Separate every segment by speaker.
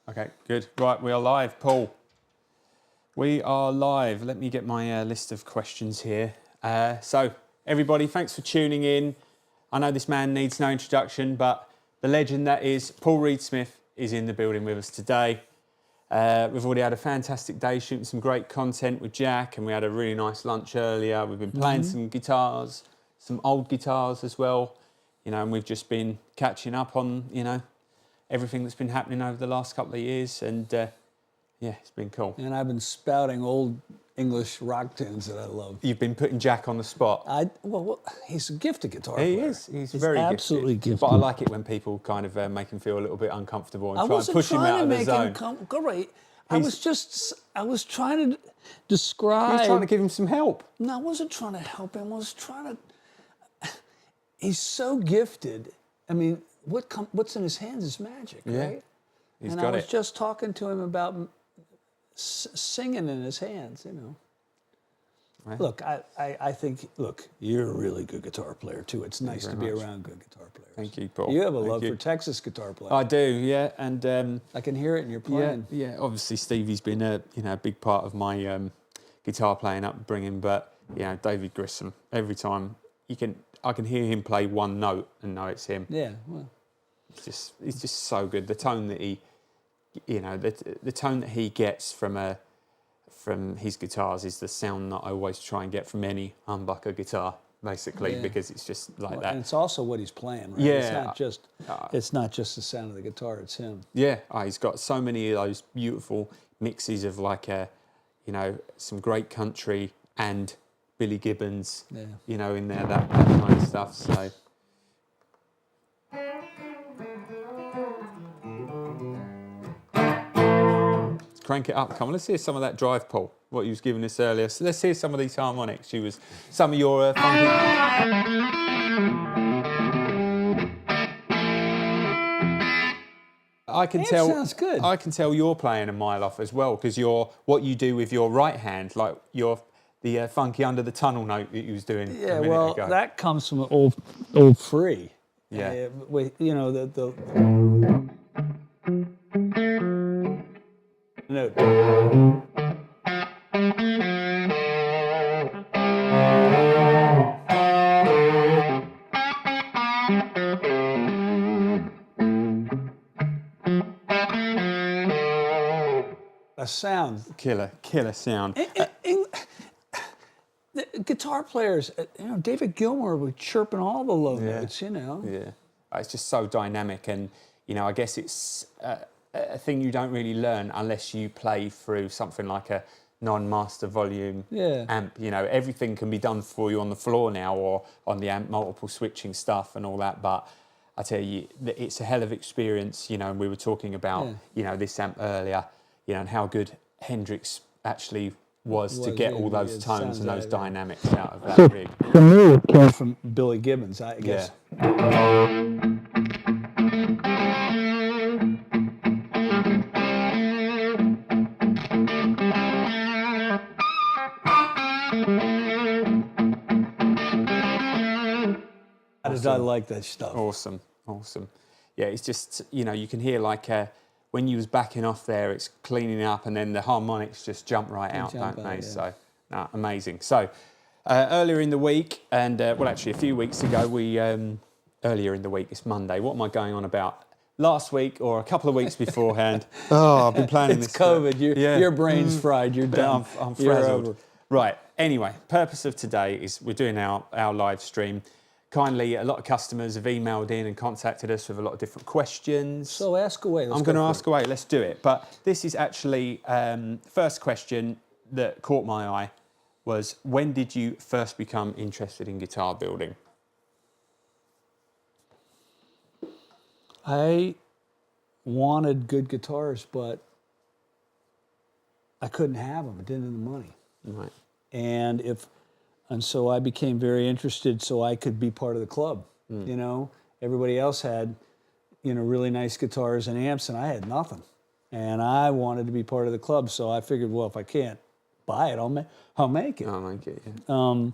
Speaker 1: Okay, good. Right, we are live, Paul. We are live. Let me get my list of questions here. So, everybody, thanks for tuning in. I know this man needs no introduction, but the legend that is Paul Reed-Smith is in the building with us today. We've already had a fantastic day shooting some great content with Jack, and we had a really nice lunch earlier. We've been playing some guitars, some old guitars as well, you know, and we've just been catching up on, you know, everything that's been happening over the last couple of years, and yeah, it's been cool.
Speaker 2: And I've been spouting old English rock tunes that I love.
Speaker 1: You've been putting Jack on the spot.
Speaker 2: Well, he's a gifted guitar player.
Speaker 1: He is. He's very
Speaker 2: absolutely gifted.
Speaker 1: But I like it when people kind of make him feel a little bit uncomfortable and try and push him out of the zone.
Speaker 2: I was trying to describe.
Speaker 1: He was trying to give him some help.
Speaker 2: No, I wasn't trying to help him. I was trying to. He's so gifted. I mean, what's in his hands is magic, right?
Speaker 1: He's
Speaker 2: and
Speaker 1: got
Speaker 2: I was
Speaker 1: it.
Speaker 2: just talking to him about singing in his hands, you know. Right. Look, I think, you're a really good guitar player too. It's nice to be around good guitar players.
Speaker 1: Thank you, Paul.
Speaker 2: You have a love for Texas guitar players.
Speaker 1: I do, yeah, and
Speaker 2: I can hear it in your playing.
Speaker 1: Yeah. Obviously, Stevie's been a big part of my guitar playing upbringing. But David Grissom. Every time I can hear him play one note and know it's him.
Speaker 2: Yeah, well,
Speaker 1: he's just so good. The tone that he, the tone that he gets from his guitars is the sound that I always try and get from any humbucker guitar, basically, because it's just like that.
Speaker 2: And it's also what he's playing, right?
Speaker 1: Yeah.
Speaker 2: It's not just the sound of the guitar, it's him.
Speaker 1: Yeah, he's got so many of those beautiful mixes of some great country and Billy Gibbons, in there, that kind of stuff, so. Crank it up. Come on, let's hear some of that drive, Paul, what you was giving us earlier. So let's hear some of these harmonics. Some of your funky...
Speaker 2: Sounds good.
Speaker 1: I can tell you're playing a mile off as well, because what you do with your right hand, like the funky under the tunnel note that you was doing a minute ago.
Speaker 2: That comes from old Free.
Speaker 1: Yeah.
Speaker 2: The note. A sound.
Speaker 1: Killer sound.
Speaker 2: The guitar players, David Gilmour was chirping all the low notes,
Speaker 1: Yeah, it's just so dynamic, and I guess it's a thing you don't really learn unless you play through something like a non-master volume amp. Everything can be done for you on the floor now or on the amp, multiple switching stuff and all that. But I tell you, it's a hell of experience. And we were talking about this amp earlier, and how good Hendrix actually was to get all those tones and those dynamics out of that rig.
Speaker 2: For me, it came from Billy Gibbons, I guess. I like that stuff.
Speaker 1: Awesome. Yeah, it's just, you can hear when you was backing off there, it's cleaning up, and then the harmonics just jump right out, don't they? Yeah. So, amazing. So, earlier in the week, and actually a few weeks ago, earlier in the week, it's Monday. What am I going on about? Last week or a couple of weeks beforehand. I've been planning this.
Speaker 2: It's COVID. Your brain's fried. You're done.
Speaker 1: I'm frazzled. Right. Anyway, purpose of today is we're doing our live stream. Kindly, a lot of customers have emailed in and contacted us with a lot of different questions.
Speaker 2: So ask away.
Speaker 1: I'm going to ask away. Let's do it. But this is actually first question that caught my eye was, when did you first become interested in guitar building?
Speaker 2: I wanted good guitars, but I couldn't have them. I didn't have the money.
Speaker 1: Right.
Speaker 2: And so I became very interested so I could be part of the club. Everybody else had, really nice guitars and amps, and I had nothing. And I wanted to be part of the club, so I figured, well, if I can't buy it, I'll make it.
Speaker 1: I'll make it, yeah.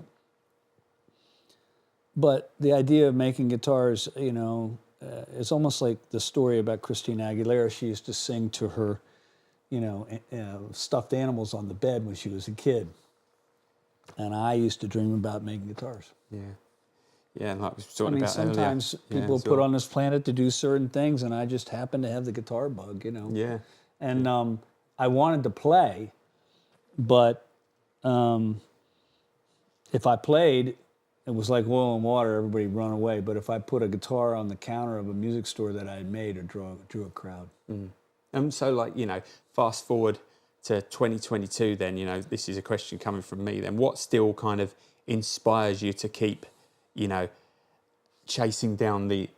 Speaker 2: But the idea of making guitars, it's almost like the story about Christina Aguilera. She used to sing to her, stuffed animals on the bed when she was a kid. And I used to dream about making guitars.
Speaker 1: Yeah. Yeah, like we were talking about
Speaker 2: sometimes
Speaker 1: earlier.
Speaker 2: people are put on this planet to do certain things, and I just happen to have the guitar bug,
Speaker 1: Yeah.
Speaker 2: And I wanted to play, but if I played, it was like oil and water, everybody run away. But if I put a guitar on the counter of a music store that I had made, it drew a crowd.
Speaker 1: So, fast forward to 2022 then, this is a question coming from me then. What still kind of inspires you to keep, chasing down the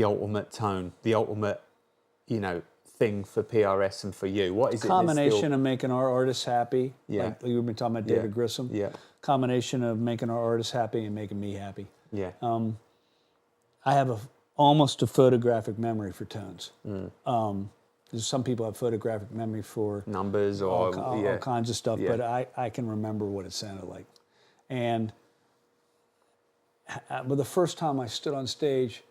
Speaker 1: ultimate tone, the ultimate, thing for PRS and for you? What is it?
Speaker 2: Combination of making our artists happy.
Speaker 1: Yeah.
Speaker 2: Like you've been talking about David Grissom.
Speaker 1: Yeah.
Speaker 2: Combination of making our artists happy and making me happy.
Speaker 1: Yeah.
Speaker 2: I have almost a photographic memory for tones. Some people have photographic memory for
Speaker 1: numbers or
Speaker 2: all kinds of stuff, but I can remember what it sounded like. And but the first time I stood on stage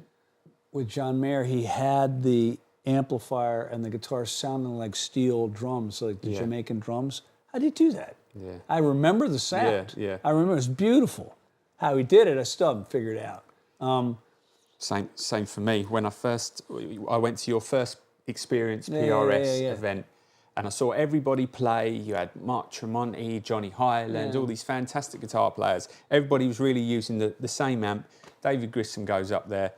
Speaker 2: with John Mayer, he had the amplifier and the guitar sounding like steel drums, like the Jamaican drums. How did he do that?
Speaker 1: Yeah.
Speaker 2: I remember the sound.
Speaker 1: Yeah.
Speaker 2: I remember it was beautiful. How he did it, I still haven't figured it out.
Speaker 1: Same for me. When I went to your first experience PRS event, and I saw everybody play. You had Mark Tremonti, Johnny Highland, all these fantastic guitar players. Everybody was really using the same amp. David Grissom goes up there,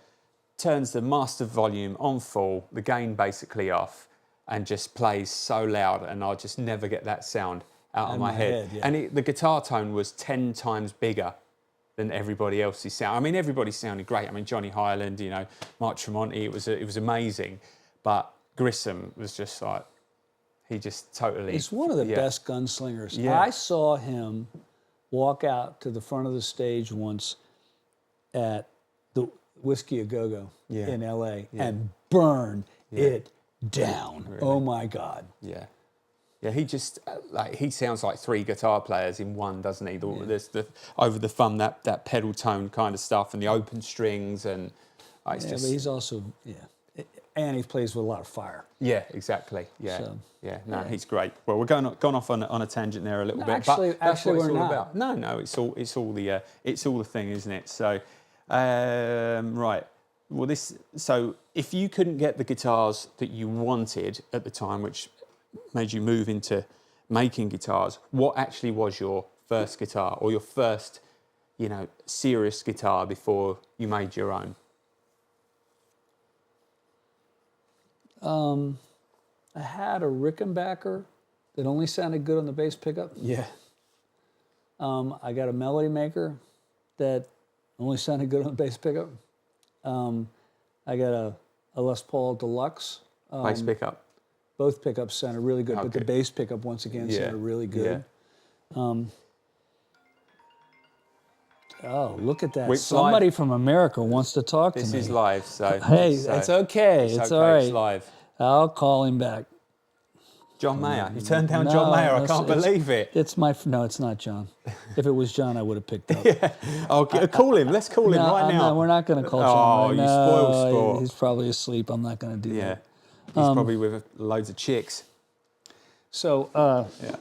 Speaker 1: turns the master volume on full, the gain basically off, and just plays so loud, and I just never get that sound out of my head. And the guitar tone was 10 times bigger than everybody else's sound. I mean, everybody sounded great. I mean, Johnny Highland, Mark Tremonti, it was amazing. But Grissom was just like, he just totally...
Speaker 2: He's one of the best gunslingers.
Speaker 1: Yeah.
Speaker 2: I saw him walk out to the front of the stage once at the Whiskey A Go-Go in L.A. and burn it down. Really? Oh, my God.
Speaker 1: Yeah. Yeah, he just, he sounds like 3 guitar players in one, doesn't he? There's the over the thumb, that pedal tone kind of stuff, and the open strings, and it's just...
Speaker 2: but he's also, and he plays with a lot of fire.
Speaker 1: Yeah, exactly. Yeah,
Speaker 2: so,
Speaker 1: he's great. Well, we're gone off on a tangent there a little bit,
Speaker 2: actually,
Speaker 1: but that's what it's
Speaker 2: we're
Speaker 1: all
Speaker 2: not.
Speaker 1: about. No, it's all the thing, isn't it? So, right. Well, so if you couldn't get the guitars that you wanted at the time, which made you move into making guitars, what actually was your first guitar or your first, serious guitar before you made your own?
Speaker 2: I had a Rickenbacker that only sounded good on the bass pickup.
Speaker 1: Yeah.
Speaker 2: I got a Melody Maker that only sounded good on the bass pickup. I got a Les Paul Deluxe.
Speaker 1: Bass pickup.
Speaker 2: Both pickups sounded really good, but the bass pickup, once again, sounded really good.
Speaker 1: Yeah.
Speaker 2: Oh, look at that. Somebody from America wants to talk to me.
Speaker 1: This is live, so...
Speaker 2: Hey, it's okay. It's all right.
Speaker 1: It's live.
Speaker 2: I'll call him back.
Speaker 1: John Mayer. You turned down John Mayer. I can't believe it.
Speaker 2: No, it's not John. If it was John, I would have picked up.
Speaker 1: Oh, call him. Let's call him right now.
Speaker 2: No, we're not going to call John.
Speaker 1: Oh, you spoiled sport.
Speaker 2: He's probably asleep. I'm not going to do that.
Speaker 1: He's probably with loads of chicks.
Speaker 2: So,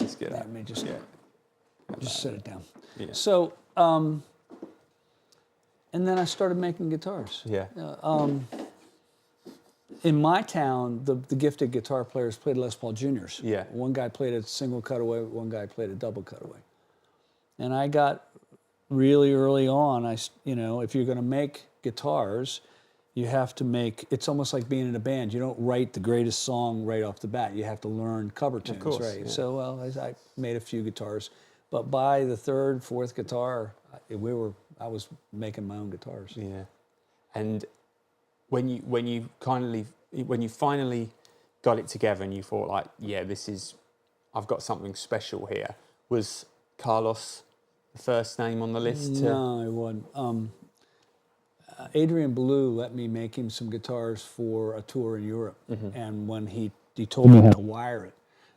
Speaker 1: let's get that.
Speaker 2: Let me just set it down.
Speaker 1: Yeah.
Speaker 2: So, and then I started making guitars.
Speaker 1: Yeah.
Speaker 2: In my town, the gifted guitar players played Les Paul Juniors.
Speaker 1: Yeah.
Speaker 2: One guy played a single cutaway, one guy played a double cutaway. And I got really early on, if you're going to make guitars, you have to it's almost like being in a band. You don't write the greatest song right off the bat. You have to learn cover tunes, right? Yeah. So, I made a few guitars. But by the 3rd, 4th guitar, I was making my own guitars.
Speaker 1: Yeah. And when you finally got it together and you thought I've got something special here, was Carlos the first name on the list?
Speaker 2: No, it wasn't. Adrian Ballou let me make him some guitars for a tour in Europe. Mm-hmm. And when he told me how to wire it,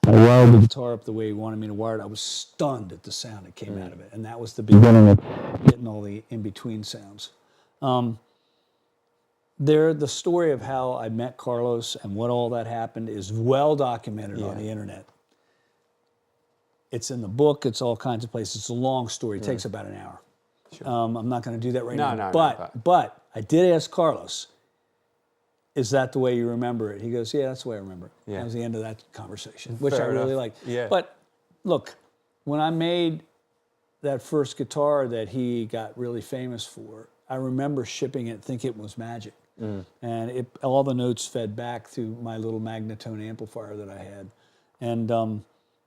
Speaker 2: I wired the guitar up the way he wanted me to wire it. I was stunned at the sound that came out of it. And that was the beginning of getting all the in-between sounds. The story of how I met Carlos and what all that happened is well documented on the internet. It's in the book. It's all kinds of places. It's a long story. It takes about an hour.
Speaker 1: Sure.
Speaker 2: I'm not going to do that right now.
Speaker 1: No,
Speaker 2: But I did ask Carlos, is that the way you remember it? He goes, yeah, that's the way I remember it.
Speaker 1: Yeah.
Speaker 2: That was the end of that conversation, which
Speaker 1: Fair
Speaker 2: I really
Speaker 1: enough.
Speaker 2: liked.
Speaker 1: Yeah.
Speaker 2: But look, when I made that first guitar that he got really famous for, I remember shipping it, thinking it was magic. And all the notes fed back through my little Magnatone amplifier that I had. And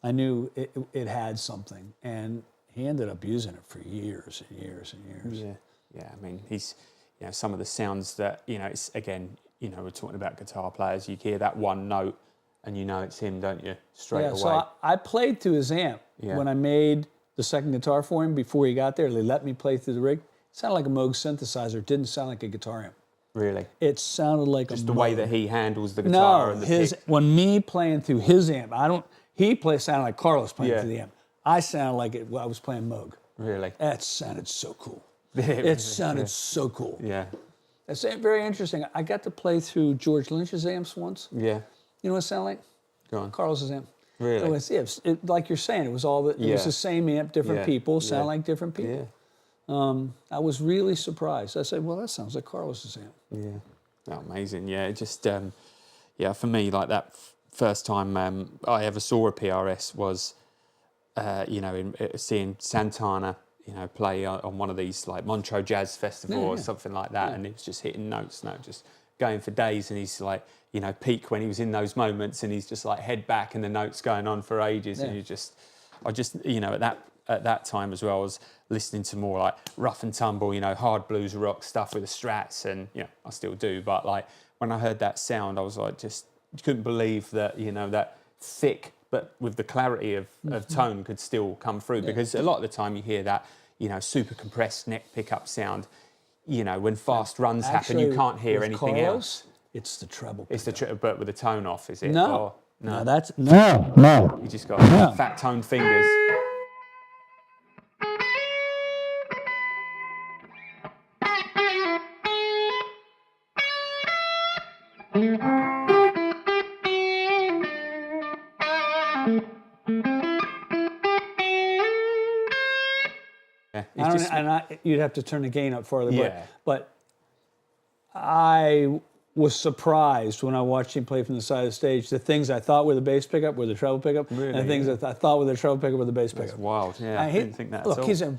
Speaker 2: I knew it had something. And he ended up using it for years and years and years.
Speaker 1: Yeah. I mean, he's, some of the sounds that, it's, again, we're talking about guitar players. You hear that one note and it's him, don't you? Straight away.
Speaker 2: So I played through his amp when I made the second guitar for him. Before he got there, they let me play through the rig. It sounded like a Moog synthesizer. It didn't sound like a guitar amp.
Speaker 1: Really?
Speaker 2: It sounded like
Speaker 1: just
Speaker 2: a
Speaker 1: the
Speaker 2: Moog.
Speaker 1: way that he handles the guitar and the pick.
Speaker 2: When me playing through his amp, sounded like Carlos playing through the amp. I sounded like I was playing Moog.
Speaker 1: Really?
Speaker 2: That sounded so cool. It sounded so cool.
Speaker 1: Yeah.
Speaker 2: It's very interesting. I got to play through George Lynch's amps once.
Speaker 1: Yeah.
Speaker 2: You know what it sounded like?
Speaker 1: Go on.
Speaker 2: Carlos's amp.
Speaker 1: Really?
Speaker 2: Like you're saying, it was the same amp, different people, sound like different people. I was really surprised. I said, well, that sounds like Carlos's amp.
Speaker 1: Yeah. Oh, amazing. Yeah. It just, for me, like that first time I ever saw a PRS was, seeing Santana, play on one of these like Montreux Jazz Festival or something like that. And it was just hitting notes, just going for days. And he's like, peak when he was in those moments and he's just like head back and the notes going on for ages. And I just, at that time as well, I was listening to more like rough and tumble, hard blues rock stuff with the Strats, and I still do. But like when I heard that sound, I was like, just couldn't believe that that thick but with the clarity of tone could still come through. Because a lot of the time you hear that super compressed neck pickup sound. When fast runs happen, you can't hear anything else.
Speaker 2: It's the treble.
Speaker 1: It's the treble, but with the tone off, is it?
Speaker 2: No.
Speaker 1: No.
Speaker 2: No.
Speaker 1: You just got fat toned fingers.
Speaker 2: You'd have to turn the gain up farther. But I was surprised when I watched him play from the side of the stage. The things I thought were the bass pickup were the treble pickup, and the things that I thought were the treble pickup were the bass pickup.
Speaker 1: That's wild. Yeah, I didn't think that at all.
Speaker 2: Look, he's a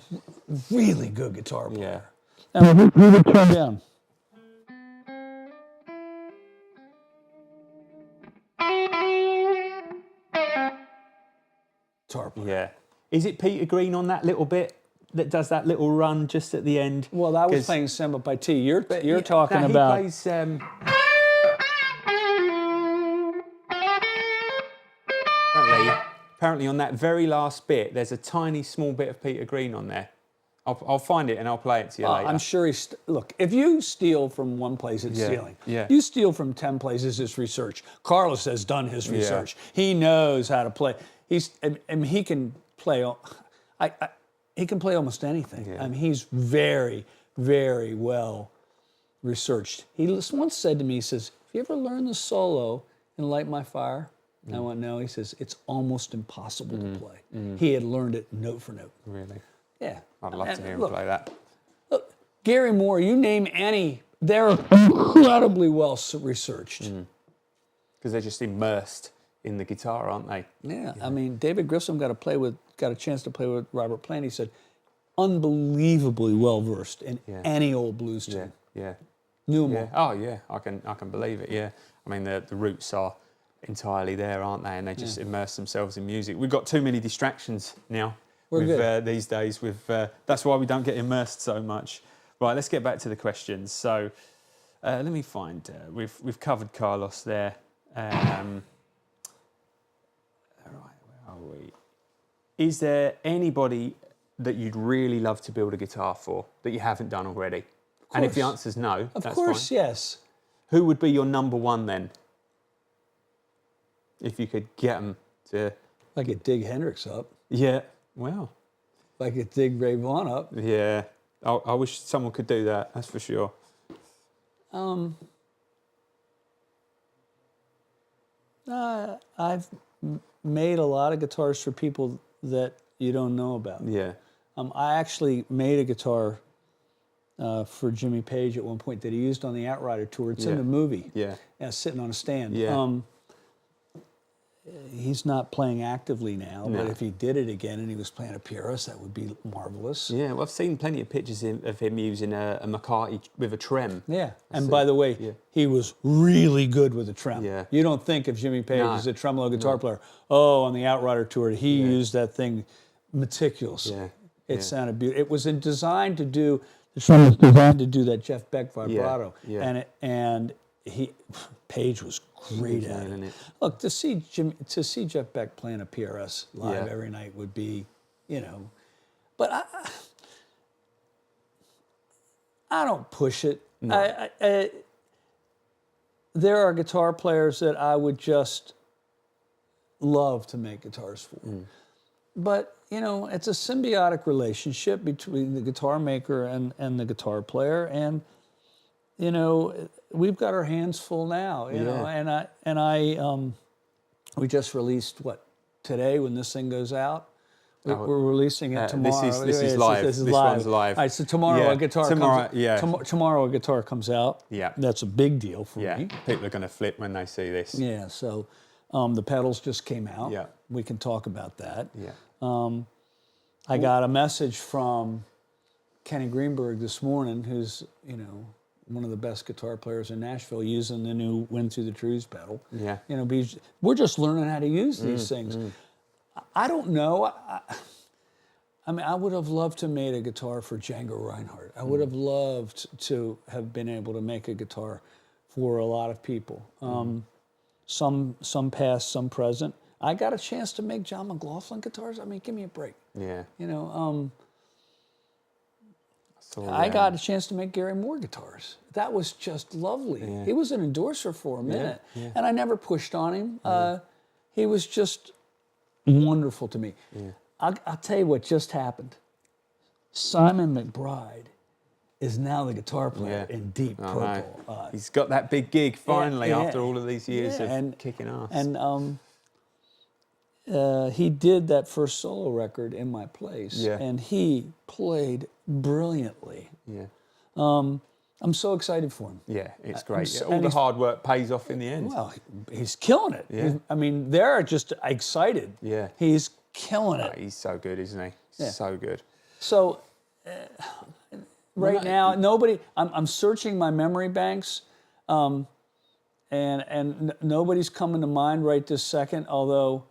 Speaker 2: really good guitar player.
Speaker 1: Yeah.
Speaker 2: And we would turn down. Guitar player.
Speaker 1: Yeah. Is it Peter Green on that little bit that does that little run just at the end?
Speaker 2: Well, that was playing Samba by T. You're talking about.
Speaker 1: He plays, apparently on that very last bit, there's a tiny small bit of Peter Green on there. I'll find it and I'll play it to you later.
Speaker 2: I'm sure look, if you steal from one place, it's stealing.
Speaker 1: Yeah.
Speaker 2: You steal from 10 places, it's research. Carlos has done his research. He knows how to play. He can play. He can play almost anything.
Speaker 1: Yeah.
Speaker 2: I mean, he's very, very well researched. He once said to me, he says, "Have you ever learned the solo in Light My Fire?" And I went, "No." He says, "It's almost impossible to play." He had learned it note for note.
Speaker 1: Really?
Speaker 2: Yeah.
Speaker 1: I'd love to hear him play that.
Speaker 2: Look, Gary Moore, you name any, they're incredibly well researched.
Speaker 1: Because they're just immersed in the guitar, aren't they?
Speaker 2: Yeah. I mean, David Grissom got a chance to play with Robert Plant. He said, unbelievably well versed in any old blues tune.
Speaker 1: Yeah.
Speaker 2: Knew them all.
Speaker 1: Oh yeah, I can believe it. Yeah. I mean, the roots are entirely there, aren't they? And they just immerse themselves in music. We've got too many distractions now. These days, that's why we don't get immersed so much. Right, let's get back to the questions. So, let me find. We've covered Carlos there. All right, where are we? Is there anybody that you'd really love to build a guitar for that you haven't done already? And if the answer's no, that's fine.
Speaker 2: Of course, yes.
Speaker 1: Who would be your number one then? If you could get them to.
Speaker 2: I could dig Hendrix up.
Speaker 1: Yeah. Well,
Speaker 2: I could dig Ray Vaughan up.
Speaker 1: Yeah, I wish someone could do that. That's for sure.
Speaker 2: I've made a lot of guitars for people that you don't know about.
Speaker 1: Yeah.
Speaker 2: I actually made a guitar for Jimmy Page at one point that he used on the Outrider tour. It's in the movie.
Speaker 1: Yeah.
Speaker 2: Sitting on a stand.
Speaker 1: Yeah.
Speaker 2: He's not playing actively now, but if he did it again and he was playing a PRS, that would be marvelous.
Speaker 1: Yeah, well, I've seen plenty of pictures of him using a McCarty with a trem.
Speaker 2: Yeah, and by the way, he was really good with a trem.
Speaker 1: Yeah.
Speaker 2: You don't think of Jimmy Page as a tremolo guitar player. Oh, on the Outrider tour, he used that thing meticulously.
Speaker 1: Yeah.
Speaker 2: It sounded beautiful. It was designed to do, the trem was designed to do that Jeff Beck vibrato.
Speaker 1: Yeah.
Speaker 2: And Page was great at it. Look, to see Jeff Beck playing a PRS live every night would be, but I don't push it. No. There are guitar players that I would just love to make guitars for. But, it's a symbiotic relationship between the guitar maker and the guitar player. And, we've got our hands full now, you know, and I we just released today when this thing goes out. We're releasing it tomorrow.
Speaker 1: This is live. This one's live.
Speaker 2: All right, so tomorrow a guitar tomorrow a guitar comes out.
Speaker 1: Yeah.
Speaker 2: That's a big deal for me.
Speaker 1: Yeah, people are going to flip when they see this.
Speaker 2: Yeah, so the pedals just came out.
Speaker 1: Yeah.
Speaker 2: We can talk about that.
Speaker 1: Yeah.
Speaker 2: I got a message from Kenny Greenberg this morning, who's, one of the best guitar players in Nashville, using the new Wind Through the Trees pedal.
Speaker 1: Yeah.
Speaker 2: We're just learning how to use these things. I don't know. I mean, I would have loved to have made a guitar for Django Reinhardt. I would have loved to have been able to make a guitar for a lot of people. Some past, some present. I got a chance to make John McLaughlin guitars. I mean, give me a break.
Speaker 1: Yeah.
Speaker 2: I got a chance to make Gary Moore guitars. That was just lovely. Yeah. He was an endorser for a minute, and I never pushed on him. He was just wonderful to me. Yeah. I'll tell you what just happened. Simon McBride is now the guitar player in Deep Purple.
Speaker 1: He's got that big gig finally after all of these years of kicking ass.
Speaker 2: And he did that first solo record in my place, and he played brilliantly.
Speaker 1: Yeah.
Speaker 2: I'm so excited for him.
Speaker 1: Yeah, it's great. All the hard work pays off in the end.
Speaker 2: Well, he's killing it.
Speaker 1: Yeah.
Speaker 2: They're just excited.
Speaker 1: Yeah.
Speaker 2: He's killing it.
Speaker 1: He's so good, isn't he? Yeah. So good.
Speaker 2: So now, I'm searching my memory banks, and nobody's coming to mind right this second, although,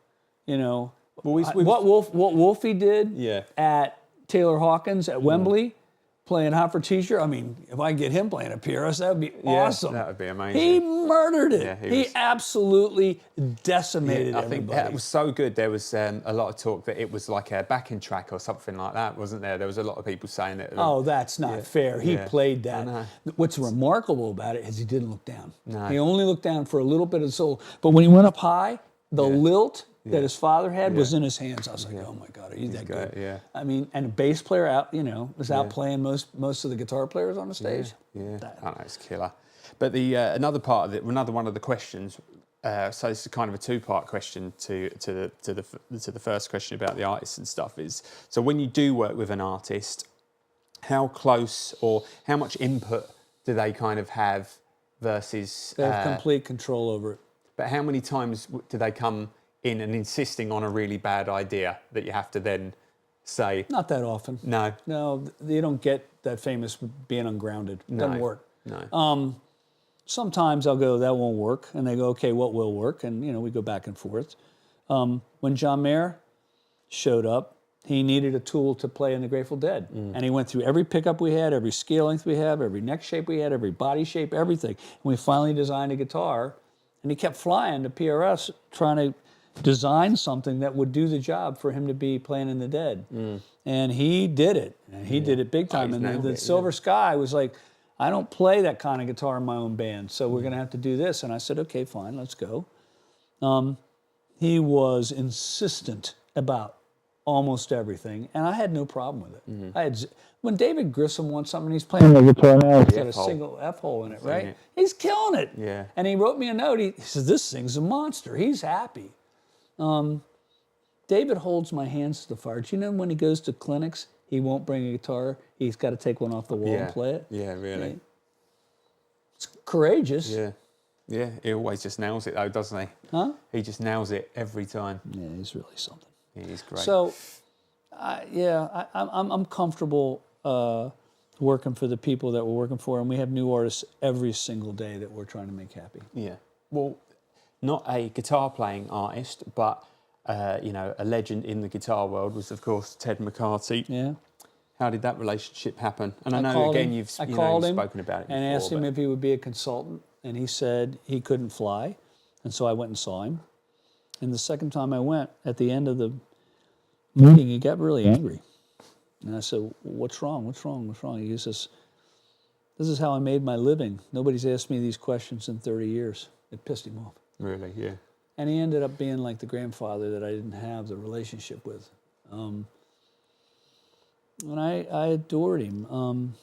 Speaker 2: what Wolfie did at Taylor Hawkins at Wembley, playing Hot for Teacher. I mean, if I get him playing a PRS, that would be awesome.
Speaker 1: That would be amazing.
Speaker 2: He murdered it. Yeah, he absolutely decimated everybody.
Speaker 1: I think that was so good. There was a lot of talk that it was like a backing track or something like that, wasn't there? There was a lot of people saying that.
Speaker 2: Oh, that's not fair. He played that. What's remarkable about it is he didn't look down. No. He only looked down for a little bit of the solo. But when he went up high, the lilt that his father had was in his hands. I was like, oh my God, are you that good?
Speaker 1: Yeah.
Speaker 2: I mean, and the bass player was out playing most of the guitar players on the stage.
Speaker 1: Yeah. I know, it's killer. But the another part of it, another one of the questions. So this is kind of a two-part question to the first question about the artists and stuff is, so when you do work with an artist, how close or how much input do they kind of have versus?
Speaker 2: They have complete control over it.
Speaker 1: But how many times do they come in and insisting on a really bad idea that you have to then say?
Speaker 2: Not that often.
Speaker 1: No.
Speaker 2: No, you don't get that famous being ungrounded. It doesn't work.
Speaker 1: No.
Speaker 2: Sometimes I'll go, that won't work. And they go, okay, what will work? And, we go back and forth. When John Mayer showed up, he needed a tool to play in the Grateful Dead. And he went through every pickup we had, every scale length we have, every neck shape we had, every body shape, everything. And we finally designed a guitar. And he kept flying to PRS trying to design something that would do the job for him to be playing in the Dead. And he did it. And he did it big time. And the Silver Sky was like, I don't play that kind of guitar in my own band, so we're going to have to do this. And I said, okay, fine, let's go. He was insistent about almost everything, and I had no problem with it. I had when David Grissom wants something, he's playing the guitar now. It's got a single F hole in it, right? He's killing it.
Speaker 1: Yeah.
Speaker 2: And he wrote me a note. He says, "This thing's a monster." He's happy. David holds my hands to the fire. Do you know when he goes to clinics, he won't bring a guitar. He's got to take one off the wall and play it.
Speaker 1: Yeah, really.
Speaker 2: It's courageous.
Speaker 1: Yeah. Yeah, he always just nails it though, doesn't he?
Speaker 2: Huh?
Speaker 1: He just nails it every time.
Speaker 2: Yeah, he's really something.
Speaker 1: Yeah, he's great.
Speaker 2: So, I'm comfortable working for the people that we're working for, and we have new artists every single day that we're trying to make happy.
Speaker 1: Yeah. Well, not a guitar playing artist, but a legend in the guitar world was, of course, Ted McCarty.
Speaker 2: Yeah.
Speaker 1: How did that relationship happen? And I know again you've spoken about it before,
Speaker 2: and asked him if he would be a consultant, and he said he couldn't fly, and so I went and saw him. And the second time I went, at the end of the meeting, he got really angry. And I said, "What's wrong? What's wrong? What's wrong?" He says, "This is how I made my living. Nobody's asked me these questions in 30 years." It pissed him off.
Speaker 1: Really, yeah.
Speaker 2: And he ended up being like the grandfather that I didn't have the relationship with. And I adored him.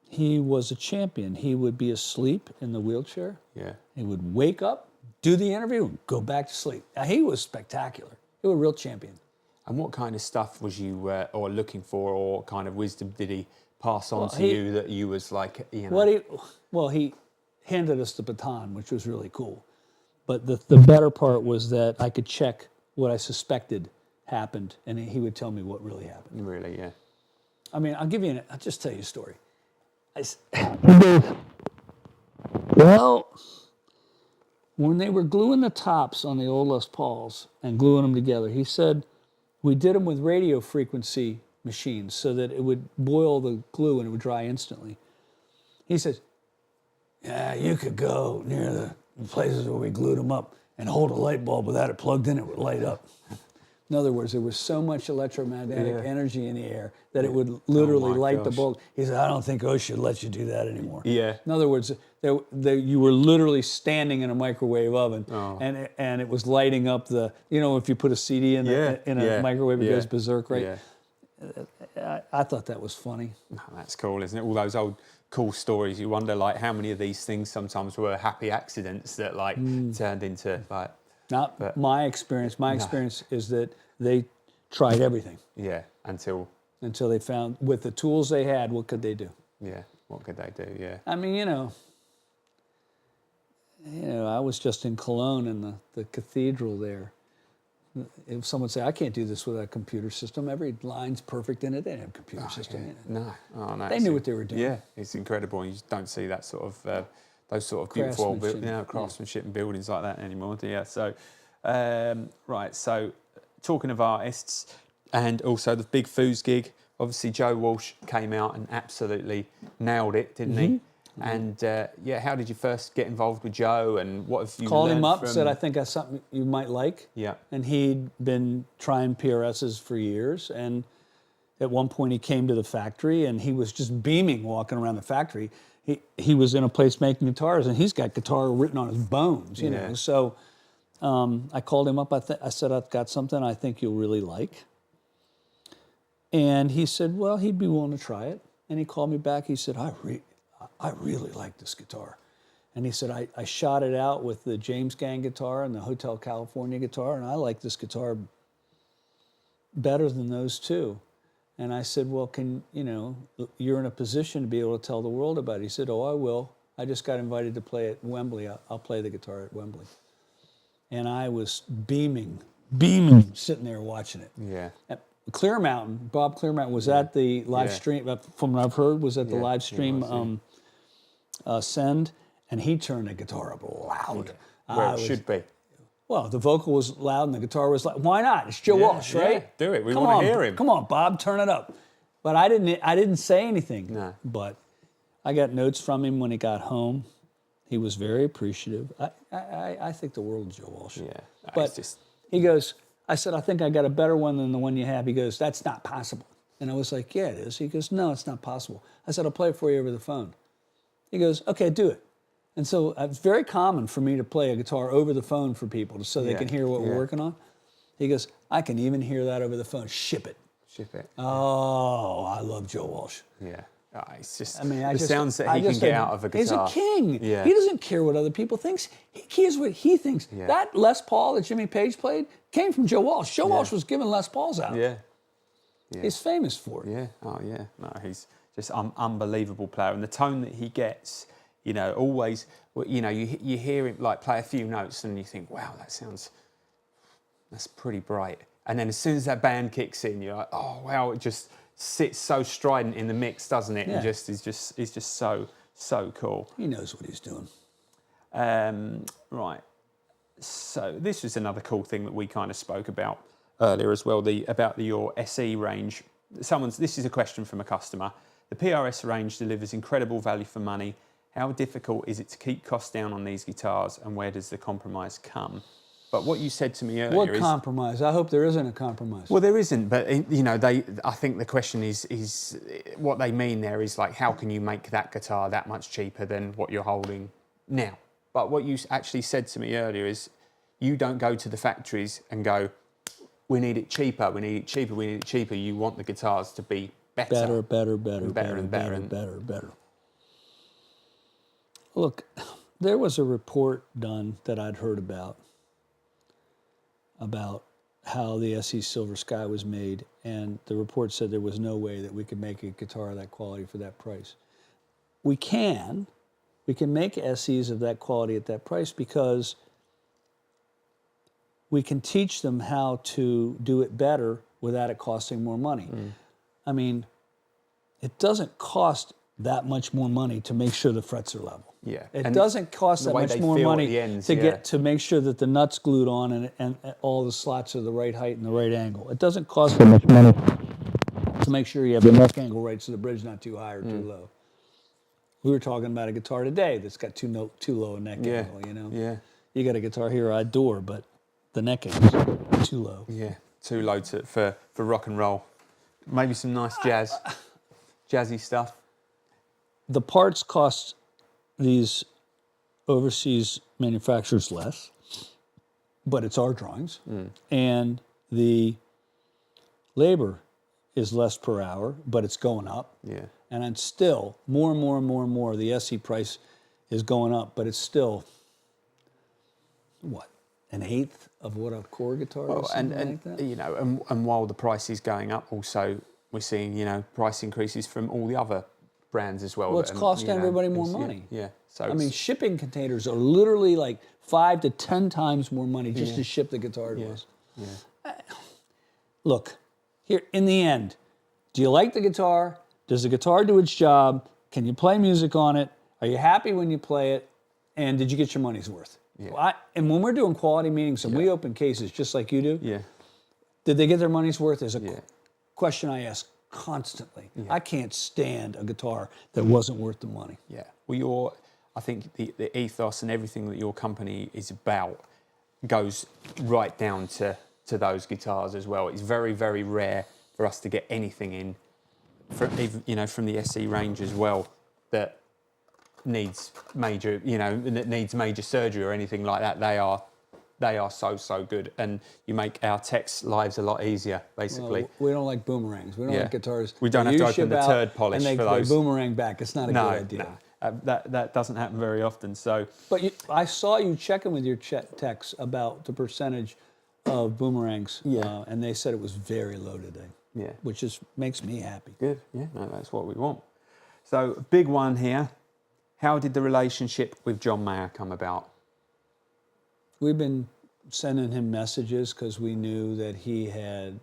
Speaker 2: He was a champion. He would be asleep in the wheelchair.
Speaker 1: Yeah.
Speaker 2: He would wake up, do the interview, and go back to sleep. Now, he was spectacular. He was a real champion.
Speaker 1: And what kind of stuff was you or looking for, or kind of wisdom did he pass on to you that you was like,
Speaker 2: he handed us the baton, which was really cool. But the better part was that I could check what I suspected happened, and he would tell me what really happened.
Speaker 1: Really, yeah.
Speaker 2: I mean, I'll just tell you a story. Well, when they were gluing the tops on the old Les Pauls and gluing them together, he said, we did them with radio frequency machines so that it would boil the glue and it would dry instantly. He says, "Yeah, you could go near the places where we glued them up and hold a light bulb without it plugged in, it would light up." In other words, there was so much electromagnetic energy in the air that it would literally light the bulb. He said, "I don't think OSHA lets you do that anymore."
Speaker 1: Yeah.
Speaker 2: In other words, you were literally standing in a microwave oven, and it was lighting up the, if you put a CD in a microwave, it goes berserk, right? Yeah. I thought that was funny.
Speaker 1: Oh, that's cool, isn't it? All those old cool stories. You wonder, like, how many of these things sometimes were happy accidents that, turned into, like...
Speaker 2: Not my experience. My experience is that they tried everything.
Speaker 1: Yeah, until
Speaker 2: they found, with the tools they had, what could they do?
Speaker 1: Yeah, what could they do? Yeah.
Speaker 2: I mean, I was just in Cologne in the cathedral there. If someone say, "I can't do this with a computer system," every line's perfect in it. They didn't have a computer system in it.
Speaker 1: No. Oh, no.
Speaker 2: They knew what they were doing.
Speaker 1: Yeah, it's incredible. You just don't see that sort of... those sort of beautiful craftsmanship and buildings like that anymore. Yeah. So, right. So, talking of artists, and also the Big Foos gig. Obviously, Joe Walsh came out and absolutely nailed it, didn't he? And how did you first get involved with Joe? And what have you
Speaker 2: called
Speaker 1: learned
Speaker 2: him up?
Speaker 1: from...
Speaker 2: Said, "I think that's something you might like."
Speaker 1: Yeah.
Speaker 2: And he'd been trying PRSs for years, and at one point he came to the factory, and he was just beaming walking around the factory. He was in a place making guitars, and he's got guitar written on his bones, you know. So I called him up. I said, "I've got something I think you'll really like." And he said, well, he'd be willing to try it. And he called me back. He said, I really like this guitar. And he said, I shot it out with the James Gang guitar and the Hotel California guitar, and I like this guitar better than those two. And I said, well, you're in a position to be able to tell the world about it. He said, oh, I will. I just got invited to play at Wembley. I'll play the guitar at Wembley. And I was beaming, sitting there watching it.
Speaker 1: Yeah.
Speaker 2: At Bob Clearmountain was at the live stream, from what I've heard, was at the live stream send, and he turned the guitar up loud.
Speaker 1: Where it should be.
Speaker 2: Well, the vocal was loud and the guitar was loud. Why not? It's Joe Walsh, right?
Speaker 1: Yeah, do it. We want to hear him.
Speaker 2: Come on, Bob, turn it up. But I didn't say anything.
Speaker 1: No.
Speaker 2: But I got notes from him when he got home. He was very appreciative. I think the world of Joe Walsh.
Speaker 1: Yeah.
Speaker 2: But he goes, I said, I think I got a better one than the one you have. He goes, that's not possible. And I was like, yeah, it is. He goes, no, it's not possible. I said, I'll play it for you over the phone. He goes, okay, do it. And so it's very common for me to play a guitar over the phone for people so they can hear what we're working on. He goes, I can even hear that over the phone. Ship it.
Speaker 1: Ship it.
Speaker 2: Oh, I love Joe Walsh.
Speaker 1: Yeah. It's just
Speaker 2: the
Speaker 1: sounds that he can get out of a guitar.
Speaker 2: He's a king.
Speaker 1: Yeah.
Speaker 2: He doesn't care what other people think. He cares what he thinks.
Speaker 1: Yeah.
Speaker 2: That Les Paul that Jimmy Page played came from Joe Walsh. Joe Walsh was giving Les Pauls out.
Speaker 1: Yeah.
Speaker 2: He's famous for it.
Speaker 1: Yeah. Oh, yeah. No, he's just unbelievable player. And the tone that he gets, always, you hear him like play a few notes and you think, wow, that's pretty bright. And then as soon as that band kicks in, you're like, oh, wow, it just sits so strident in the mix, doesn't it?
Speaker 2: Yeah.
Speaker 1: And he's just so cool.
Speaker 2: He knows what he's doing.
Speaker 1: Right. So this was another cool thing that we kind of spoke about earlier as well, about your SE range. This is a question from a customer. The PRS range delivers incredible value for money. How difficult is it to keep costs down on these guitars, and where does the compromise come? But what you said to me earlier
Speaker 2: What compromise? I hope there isn't a compromise.
Speaker 1: Well, there isn't, but I think the question is what they mean there is like, how can you make that guitar that much cheaper than what you're holding now? But what you actually said to me earlier is, you don't go to the factories and go, we need it cheaper, we need it cheaper, we need it cheaper. You want the guitars to be better.
Speaker 2: Better. Look, there was a report done that I'd heard about how the SE Silver Sky was made, and the report said there was no way that we could make a guitar of that quality for that price. We can make SEs of that quality at that price because we can teach them how to do it better without it costing more money. I mean, it doesn't cost that much more money to make sure the frets are level.
Speaker 1: Yeah.
Speaker 2: It doesn't cost that much more money to make sure that the nut's glued on and all the slots are the right height and the right angle. It doesn't cost that much money to make sure you have the neck angle right so the bridge's not too high or too low. We were talking about a guitar today that's got too low a neck angle,
Speaker 1: Yeah.
Speaker 2: You got a guitar here I adore, but the neck angle's too low.
Speaker 1: Yeah, too low for rock and roll. Maybe some nice jazzy stuff.
Speaker 2: The parts cost these overseas manufacturers less, but it's our drawings. And the labor is less per hour, but it's going up.
Speaker 1: Yeah.
Speaker 2: And it's still more and more. The SE price is going up, but it's still, what, an eighth of what a core guitar is?
Speaker 1: And
Speaker 2: like that?
Speaker 1: and while the price is going up, also we're seeing price increases from all the other brands as well.
Speaker 2: Well, it's costing everybody more money.
Speaker 1: Yeah. So
Speaker 2: I mean, shipping containers are literally like 5 to 10 times more money just to ship the guitar to us.
Speaker 1: Yeah.
Speaker 2: Look, here in the end, do you like the guitar? Does the guitar do its job? Can you play music on it? Are you happy when you play it? And did you get your money's worth?
Speaker 1: Yeah.
Speaker 2: Well, and when we're doing quality meetings and we open cases just like you do,
Speaker 1: Yeah.
Speaker 2: did they get their money's worth? Is a question I ask constantly.
Speaker 1: Yeah.
Speaker 2: I can't stand a guitar that wasn't worth the money.
Speaker 1: Yeah. Well, I think the ethos and everything that your company is about goes right down to those guitars as well. It's very, very rare for us to get anything in, from the SE range as well, that needs major, that needs major surgery or anything like that. They are so good, and you make our techs' lives a lot easier, basically.
Speaker 2: Well, we don't like boomerangs. We don't like guitars.
Speaker 1: We don't have to open the turd polish
Speaker 2: and
Speaker 1: for those.
Speaker 2: they boomerang back. It's not a good idea.
Speaker 1: No, that doesn't happen very often. So,
Speaker 2: but I saw you checking with your techs about the percentage of boomerangs, and they said it was very low today.
Speaker 1: Yeah,
Speaker 2: which makes me happy.
Speaker 1: Good. Yeah, no, that's what we want. So, big one here. How did the relationship with John Mayer come about?
Speaker 2: We've been sending him messages because we knew that he had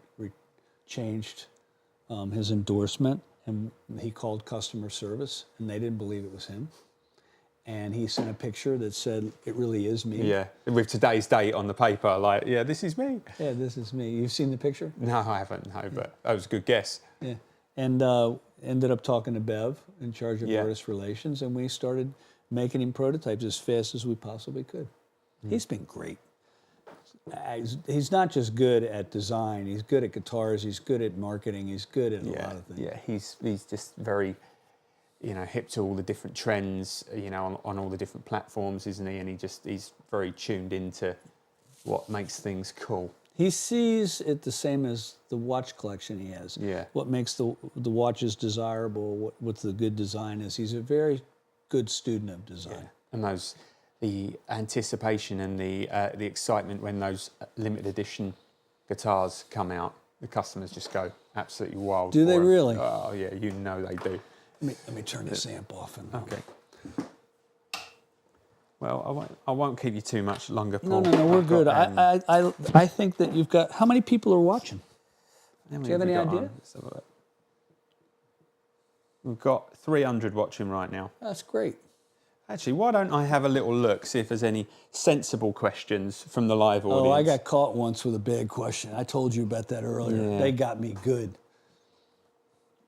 Speaker 2: changed his endorsement, and he called customer service, and they didn't believe it was him. And he sent a picture that said, it really is me.
Speaker 1: Yeah, with today's date on the paper, like, yeah, this is me.
Speaker 2: Yeah, this is me. You've seen the picture?
Speaker 1: No, I haven't, but that was a good guess.
Speaker 2: Yeah, and ended up talking to Bev, in charge of artist relations, and we started making him prototypes as fast as we possibly could. He's been great. He's not just good at design. He's good at guitars. He's good at marketing. He's good at a lot of things.
Speaker 1: Yeah, he's just very, hip to all the different trends, on all the different platforms, isn't he? And he's very tuned into what makes things cool.
Speaker 2: He sees it the same as the watch collection he has.
Speaker 1: Yeah.
Speaker 2: What makes the watches desirable, what the good design is. He's a very good student of design.
Speaker 1: And the anticipation and the excitement when those limited edition guitars come out, the customers just go absolutely wild.
Speaker 2: Do they
Speaker 1: for 'em.
Speaker 2: really?
Speaker 1: Oh yeah, you know they do.
Speaker 2: Let me turn this amp off.
Speaker 1: Okay. Well, I won't keep you too much longer, Paul.
Speaker 2: No, we're
Speaker 1: I've
Speaker 2: good.
Speaker 1: got,
Speaker 2: I think that you've got, how many people are watching?
Speaker 1: do
Speaker 2: you have any idea?
Speaker 1: We've got 300 watching right now.
Speaker 2: That's great.
Speaker 1: Actually, why don't I have a little look, see if there's any sensible questions from the live audience?
Speaker 2: Oh, I got caught once with a bad question. I told you about that earlier.
Speaker 1: Yeah.
Speaker 2: They got me good.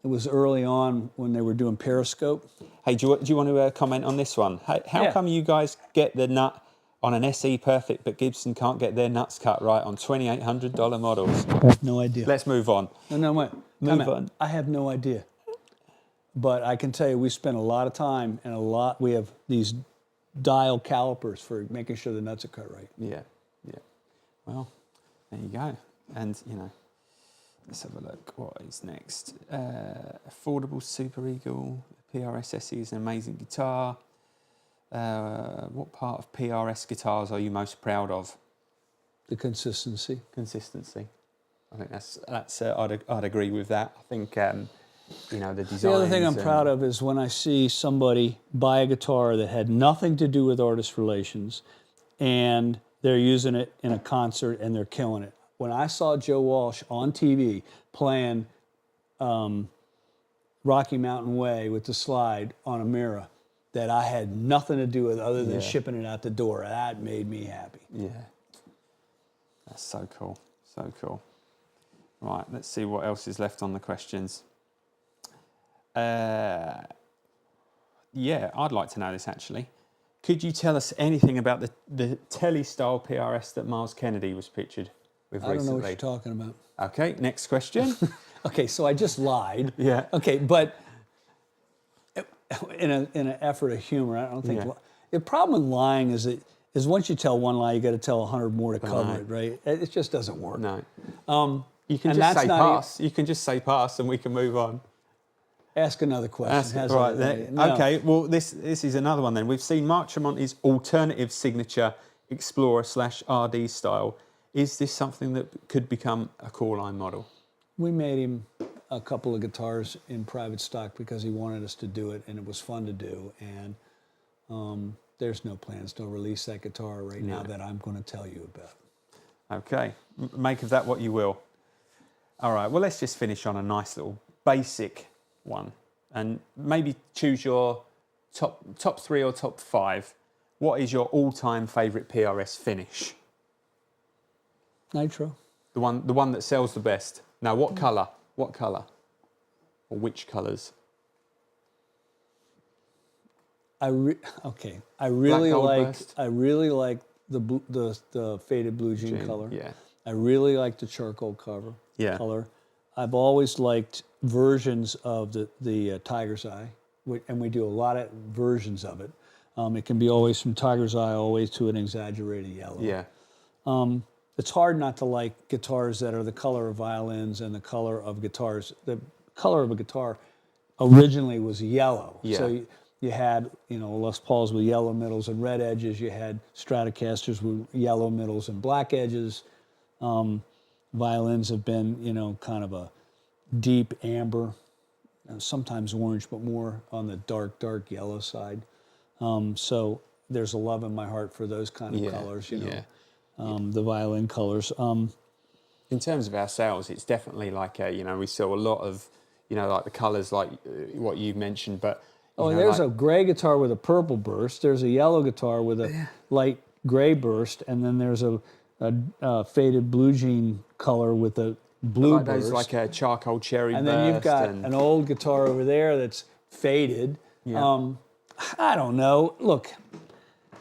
Speaker 2: It was early on when they were doing Periscope.
Speaker 1: Hey, do you want to comment on this one? How
Speaker 2: Yeah.
Speaker 1: come you guys get the nut on an SE Perfect, but Gibson can't get their nuts cut right on $2,800 models?
Speaker 2: I have no idea.
Speaker 1: Let's move on.
Speaker 2: No, wait.
Speaker 1: Move on.
Speaker 2: I have no idea. But I can tell you, we spent a lot of time and we have these dial calipers for making sure the nuts are cut right.
Speaker 1: Yeah. Well, there you go. And, let's have a look. What is next? Affordable Super Eagle. PRS SE is an amazing guitar. What part of PRS guitars are you most proud of?
Speaker 2: The consistency.
Speaker 1: Consistency. I think that's. I'd agree with that. I think the design.
Speaker 2: The other thing I'm proud of is when I see somebody buy a guitar that had nothing to do with artist relations, and they're using it in a concert and they're killing it. When I saw Joe Walsh on TV playing Rocky Mountain Way with the slide on a Mira that I had nothing to do with other than shipping it out the door, that made me happy.
Speaker 1: Yeah. That's so cool. So cool. Right, let's see what else is left on the questions. Yeah, I'd like to know this actually. Could you tell us anything about the telly-style PRS that Miles Kennedy was pictured with recently?
Speaker 2: I don't know what you're talking about.
Speaker 1: Okay, next question.
Speaker 2: Okay, so I just lied.
Speaker 1: Yeah.
Speaker 2: Okay, but in an effort of humor, I don't think the problem with lying is once you tell one lie, you got to tell 100 more to cover it, right? It just doesn't work.
Speaker 1: No. You
Speaker 2: and
Speaker 1: can just
Speaker 2: that's
Speaker 1: say
Speaker 2: not
Speaker 1: pass. You can just say pass, and we can move on.
Speaker 2: Ask another question.
Speaker 1: Okay, well, this is another one then. We've seen Mark Tremonti's alternative signature Explorer/RD style. Is this something that could become a core line model?
Speaker 2: We made him a couple of guitars in private stock because he wanted us to do it, and it was fun to do. And there's no plans to release that guitar right now that I'm going to tell you about.
Speaker 1: Okay, make of that what you will. All right, well, let's just finish on a nice little basic one, and maybe choose your top 3 or top 5. What is your all-time favourite PRS finish?
Speaker 2: Nitro.
Speaker 1: The one that sells the best. Now, what colour? What colour? Or which colours?
Speaker 2: I really like
Speaker 1: Burst?
Speaker 2: I really like the faded blue jean color.
Speaker 1: Yeah.
Speaker 2: I really like the charcoal color. I've always liked versions of the Tiger's Eye, and we do a lot of versions of it. It can be always from Tiger's Eye always to an exaggerated yellow.
Speaker 1: Yeah.
Speaker 2: It's hard not to like guitars that are the color of violins and the color of guitars. The color of a guitar originally was yellow.
Speaker 1: Yeah.
Speaker 2: So you had, Les Pauls with yellow middles and red edges. You had Stratocasters with yellow middles and black edges. Violins have been, kind of a deep amber, sometimes orange, but more on the dark yellow side. So there's a love in my heart for those kind of colors, the violin colors.
Speaker 1: In terms of our sales, it's definitely like, we sell a lot of, like the colours like what you mentioned, but...
Speaker 2: there's a gray guitar with a purple burst. There's a yellow guitar with a light gray burst, and then there's a faded blue jean color with a blue burst.
Speaker 1: Those like a charcoal cherry burst.
Speaker 2: And then you've got an old guitar over there that's faded.
Speaker 1: Yeah.
Speaker 2: I don't know. Look,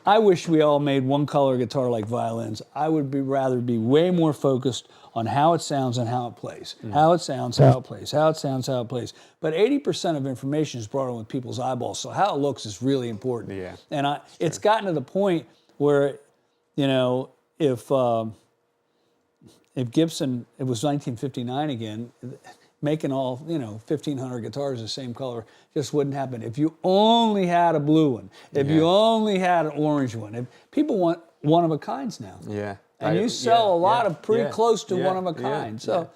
Speaker 2: I wish we all made one color guitar like violins. I would rather be way more focused on how it sounds and how it plays. How it sounds, how it plays. How it sounds, how it plays. But 80% of information is brought on with people's eyeballs, so how it looks is really important.
Speaker 1: Yeah.
Speaker 2: And it's gotten to the point where, if if Gibson, it was 1959 again, making all, 1,500 guitars the same color just wouldn't happen. If you only had a blue one, if you only had an orange one, if people want one-of-a-kinds now.
Speaker 1: Yeah.
Speaker 2: And you sell a lot of pretty close to
Speaker 1: yeah,
Speaker 2: one-of-a-kind. So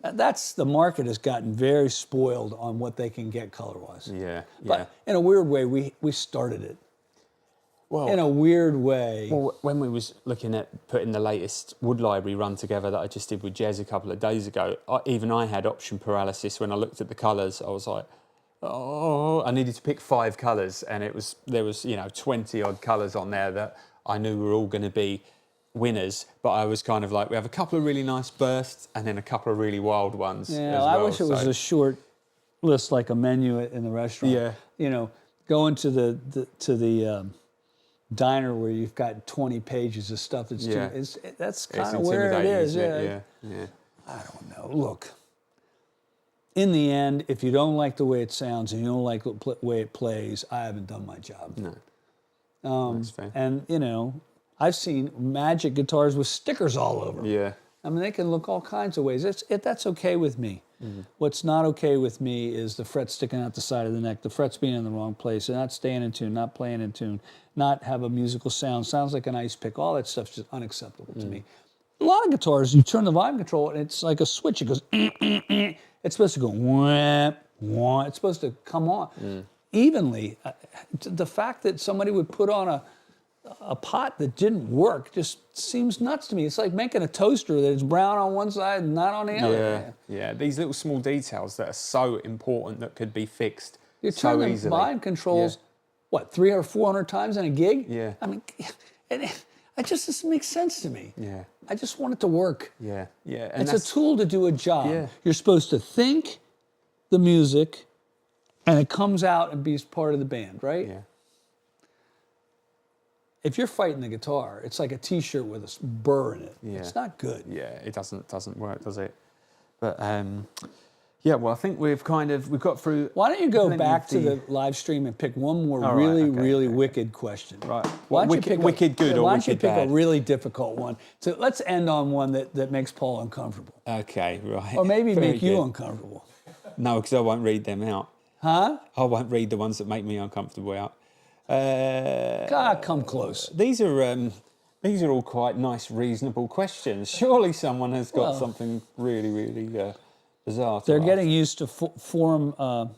Speaker 2: that's, the market has gotten very spoiled on what they can get color-wise.
Speaker 1: Yeah,
Speaker 2: But in a weird way, we started it.
Speaker 1: Well,
Speaker 2: In a weird way.
Speaker 1: Well, when we was looking at putting the latest Wood Library run together that I just did with Jez a couple of days ago, even I had option paralysis when I looked at the colours. I was like, oh, I needed to pick 5 colours, and there was 20 odd colours on there that I knew were all going to be winners. But I was kind of like, we have a couple of really nice bursts and then a couple of really wild ones.
Speaker 2: Yeah,
Speaker 1: as
Speaker 2: I
Speaker 1: well,
Speaker 2: wish it was a short list like a menu in the restaurant.
Speaker 1: Yeah.
Speaker 2: Going to the diner where you've got 20 pages of stuff that's that's kind of where it is.
Speaker 1: Yeah.
Speaker 2: I don't know. Look, in the end, if you don't like the way it sounds and you don't like the way it plays, I haven't done my job.
Speaker 1: No. That's fair.
Speaker 2: And I've seen Magic guitars with stickers all over.
Speaker 1: Yeah.
Speaker 2: I mean, they can look all kinds of ways. That's okay with me. Mm-hmm. What's not okay with me is the fret sticking out the side of the neck, the frets being in the wrong place, and not staying in tune, not playing in tune, not have a musical sound, sounds like an ice pick. All that stuff's just unacceptable to me. A lot of guitars, you turn the volume control, and it's like a switch. It goes, It's supposed to go, wah, wah. It's supposed to come on evenly. The fact that somebody would put on a pot that didn't work just seems nuts to me. It's like making a toaster that is brown on one side and not on the other.
Speaker 1: Yeah. These little small details that are so important that could be fixed
Speaker 2: you
Speaker 1: so
Speaker 2: turn the
Speaker 1: easily.
Speaker 2: volume controls, 300 or 400 times in a gig?
Speaker 1: Yeah.
Speaker 2: I mean, it just doesn't make sense to me.
Speaker 1: Yeah.
Speaker 2: I just want it to work.
Speaker 1: Yeah. And
Speaker 2: it's a tool to do a job.
Speaker 1: Yeah.
Speaker 2: You're supposed to think the music, and it comes out and be part of the band, right?
Speaker 1: Yeah.
Speaker 2: If you're fighting the guitar, it's like a T-shirt with a burr in it.
Speaker 1: Yeah.
Speaker 2: It's not good.
Speaker 1: Yeah, it doesn't work, does it? But well, I think we've got through.
Speaker 2: Why don't you go back to the live stream and pick one more really wicked question?
Speaker 1: Right.
Speaker 2: Why don't you pick
Speaker 1: wicked good or
Speaker 2: why don't you
Speaker 1: wicked
Speaker 2: pick
Speaker 1: bad?
Speaker 2: a really difficult one? So let's end on one that makes Paul uncomfortable.
Speaker 1: Okay, right.
Speaker 2: Or maybe
Speaker 1: Very
Speaker 2: make you
Speaker 1: good.
Speaker 2: uncomfortable.
Speaker 1: No, because I won't read them out.
Speaker 2: Huh?
Speaker 1: I won't read the ones that make me uncomfortable out.
Speaker 2: God, come close.
Speaker 1: These are all quite nice, reasonable questions. Surely someone has got something really, really bizarre to
Speaker 2: They're
Speaker 1: ask.
Speaker 2: getting used to forum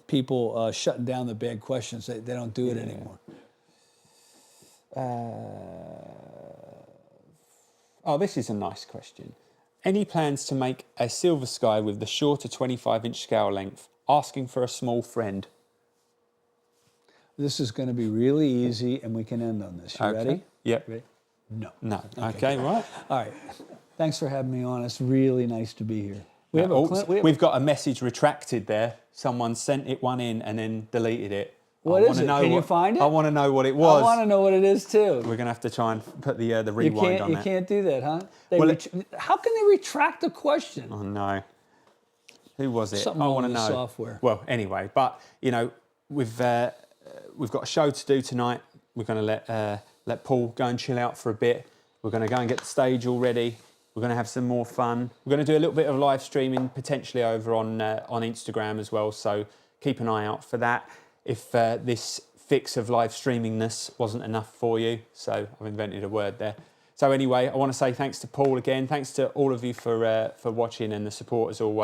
Speaker 2: people shutting down the bad questions. They don't do it anymore.
Speaker 1: This is a nice question. Any plans to make a Silver Sky with the shorter 25-inch scale length, asking for a small friend?
Speaker 2: This is going to be really easy, and we can end on this. You ready?
Speaker 1: Yep.
Speaker 2: Ready? No.
Speaker 1: No. Okay, right.
Speaker 2: All right. Thanks for having me on. It's really nice to be here.
Speaker 1: We've got a message retracted there. Someone sent one in and then deleted it.
Speaker 2: What is it? Can you find it?
Speaker 1: I want to know what it was.
Speaker 2: I want to know what it is too.
Speaker 1: We're going to have to try and put the rewind on
Speaker 2: that. You can't do that, huh? How can they retract a question?
Speaker 1: Oh no. Who was it?
Speaker 2: Something
Speaker 1: I
Speaker 2: wrong
Speaker 1: want to
Speaker 2: with the
Speaker 1: know.
Speaker 2: software.
Speaker 1: Well, anyway, but we've got a show to do tonight. We're going to let Paul go and chill out for a bit. We're going to go and get the stage all ready. We're going to have some more fun. We're going to do a little bit of live streaming, potentially over on Instagram as well. So keep an eye out for that. If this fix of live streamingness wasn't enough for you, so I've invented a word there. So anyway, I want to say thanks to Paul again. Thanks to all of you for watching and the support as always.